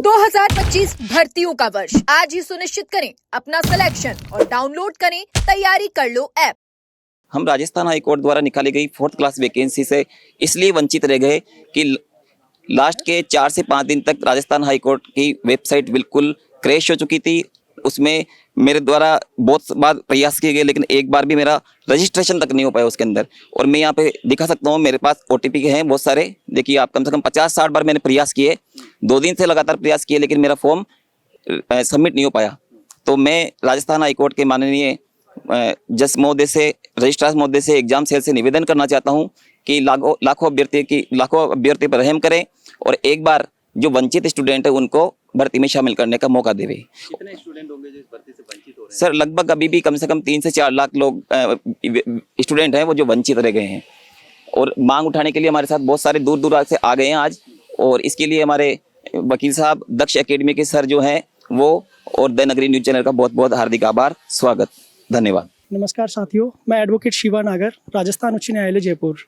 2025 भर्तियों का वर्ष आज ही सुनिश्चित करें अपना सिलेक्शन और डाउनलोड करें तैयारी कर लो ऐप। हम राजस्थान हाई कोर्ट द्वारा निकाली गई 4th क्लास वैकेंसी से इसलिए वंचित रह गए कि लास्ट के 4 से 5 दिन तक राजस्थान हाई कोर्ट की वेबसाइट बिल्कुल क्रैश हो चुकी थी। उसमें मेरे द्वारा बहुत बार प्रयास किए गए लेकिन एक बार भी मेरा रजिस्ट्रेशन तक नहीं हो पाया उसके अंदर। और मैं यहाँ पे दिखा सकता हूँ, मेरे पास OTP के हैं बहुत सारे। देखिए आप, कम से कम 50-60 बार मैंने प्रयास किए, 2 दिन से लगातार प्रयास किए, लेकिन मेरा फॉर्म सबमिट नहीं हो पाया। तो मैं राजस्थान हाई कोर्ट के माननीय जज महोदय से, रजिस्ट्रार महोदय से, एग्जाम सेल से निवेदन करना चाहता हूं कि लाखों अभ्यर्थी पर रहम करें और एक बार जो वंचित स्टूडेंट है उनको भर्ती में शामिल करने का मौका देवे। कितने स्टूडेंट होंगे जो इस भर्ती से वंचित हो रहे हैं? सर लगभग अभी भी कम से कम 3 से 4 लाख लोग स्टूडेंट हैं वो जो वंचित रह गए हैं। और मांग उठाने के लिए हमारे साथ बहुत सारे दूर दूर से आ गए हैं आज। और इसके लिए हमारे वकील साहब दक्ष एकेडमी के सर जो हैं वो, और द नगरी न्यूज चैनल का बहुत बहुत हार्दिक आभार, स्वागत, धन्यवाद। नमस्कार साथियों, मैं एडवोकेट शिवा नागर, राजस्थान उच्च न्यायालय जयपुर।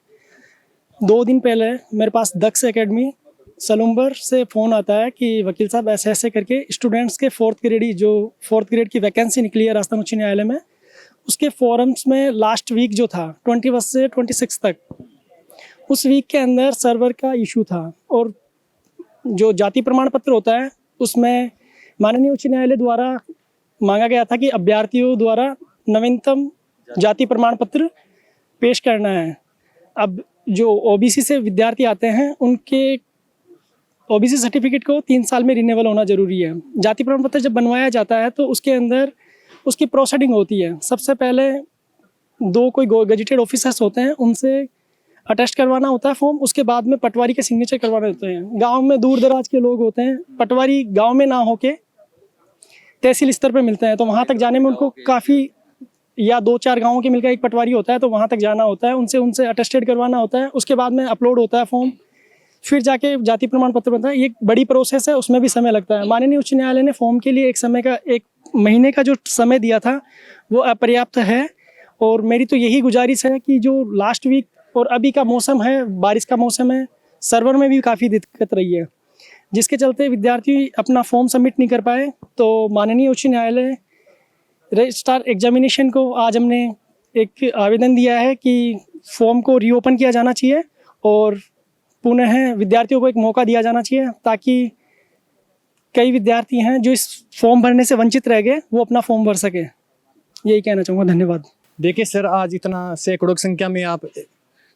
2 दिन पहले मेरे पास दक्ष एकेडमी सलूम्बर से फ़ोन आता है कि वकील साहब ऐसे ऐसे करके स्टूडेंट्स के 4th ग्रेड की वैकेंसी निकली है राजस्थान उच्च न्यायालय में। उसके फॉरम्स में लास्ट वीक जो था 21 से 26 तक, उस वीक के अंदर सर्वर का इशू था और जो जाति प्रमाण पत्र होता है उसमें माननीय उच्च न्यायालय द्वारा मांगा गया था कि अभ्यर्थियों द्वारा नवीनतम जाति प्रमाण पत्र पेश करना है। अब जो OBC से विद्यार्थी आते हैं उनके OBC सर्टिफिकेट को 3 साल में रिन्यूअल होना ज़रूरी है। जाति प्रमाण पत्र जब बनवाया जाता है तो उसके अंदर उसकी प्रोसीडिंग होती है। सबसे पहले 2 कोई गजेटेड ऑफिसर्स होते हैं, उनसे अटेस्ट करवाना होता है फॉर्म। उसके बाद में पटवारी के सिग्नेचर करवाने होते हैं। गांव में दूर दराज के लोग होते हैं, पटवारी गांव में ना होके तहसील स्तर पे मिलते हैं, तो वहाँ तक जाने में उनको काफ़ी, या 2-4 गाँवों के मिलकर एक पटवारी होता है तो वहाँ तक जाना होता है, उनसे अटेस्टेड करवाना होता है। उसके बाद में अपलोड होता है फॉर्म, फिर जाके जाति प्रमाण पत्र बनता है। ये एक बड़ी प्रोसेस है, उसमें भी समय लगता है। माननीय उच्च न्यायालय ने फॉर्म के लिए 1 महीने का जो समय दिया था वो अपर्याप्त है। और मेरी तो यही गुजारिश है कि जो लास्ट वीक और अभी का मौसम है, बारिश का मौसम है, सर्वर में भी काफ़ी दिक्कत रही है, जिसके चलते विद्यार्थी अपना फॉर्म सबमिट नहीं कर पाए। तो माननीय उच्च न्यायालय रजिस्ट्रार एग्जामिनेशन को आज हमने एक आवेदन दिया है कि फॉर्म को रीओपन किया जाना चाहिए और पुनः विद्यार्थियों को एक मौका दिया जाना चाहिए, ताकि कई विद्यार्थी हैं जो इस फॉर्म भरने से वंचित रह गए, वो अपना फॉर्म भर सके। यही कहना चाहूँगा, धन्यवाद। देखिए सर, आज इतना सैकड़ों की संख्या में आप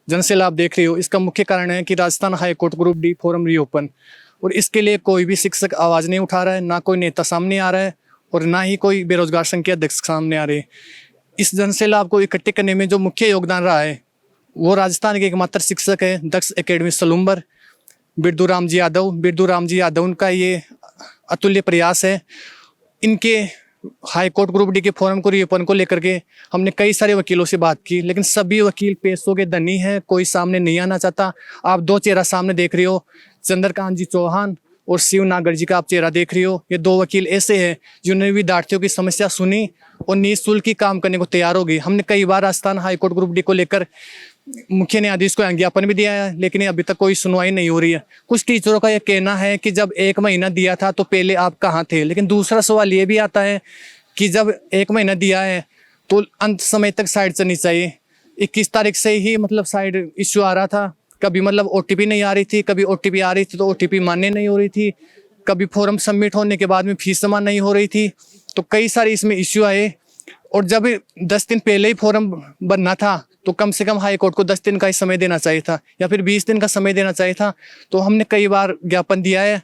जनसैलाब देख रहे हो, इसका मुख्य कारण है कि Rajasthan high court group D form reopen, और इसके लिए कोई भी शिक्षक आवाज़ नहीं उठा रहा है, ना कोई नेता सामने आ रहा है और ना ही कोई बेरोजगार संघ के अध्यक्ष सामने आ रहे हैं। इस जनसैलाब को इकट्ठे करने में जो मुख्य योगदान रहा है वो राजस्थान के एकमात्र शिक्षक है दक्ष एकेडमी सलूम्बर, बिरदू राम जी यादव। उनका ये अतुल्य प्रयास है। इनके हाई कोर्ट ग्रुप D के फॉरम को रीओपन को लेकर के हमने कई सारे वकीलों से बात की, लेकिन सभी वकील पैसों के धनी हैं, कोई सामने नहीं आना चाहता। आप 2 चेहरा सामने देख रहे हो, चंद्रकांत जी चौहान और शिव नागर जी का आप चेहरा देख रहे हो। ये 2 वकील ऐसे हैं जिन्होंने विद्यार्थियों की समस्या सुनी और निःशुल्क ही काम करने को तैयार हो गई। हमने कई बार Rajasthan high court group D को लेकर मुख्य न्यायाधीश को ज्ञापन भी दिया है, लेकिन अभी तक कोई सुनवाई नहीं हो रही है। कुछ टीचरों का यह कहना है कि जब 1 महीना दिया था तो पहले आप कहाँ थे। लेकिन दूसरा सवाल ये भी आता है कि जब 1 महीना दिया है तो अंत समय तक साइड चलनी चाहिए। 21 तारीख से ही मतलब साइड इश्यू आ रहा था, कभी मतलब OTP नहीं आ रही थी, कभी OTP आ रही थी तो OTP मान्य नहीं हो रही थी, कभी फॉर्म सबमिट होने के बाद में फीस जमा नहीं हो रही थी। तो कई सारे इसमें इश्यू आए। और जब 10 दिन पहले ही फॉर्म बनना था तो कम से कम हाई कोर्ट को 10 दिन का ही समय देना चाहिए था, या फिर 20 दिन का समय देना चाहिए था। तो हमने कई बार ज्ञापन दिया है।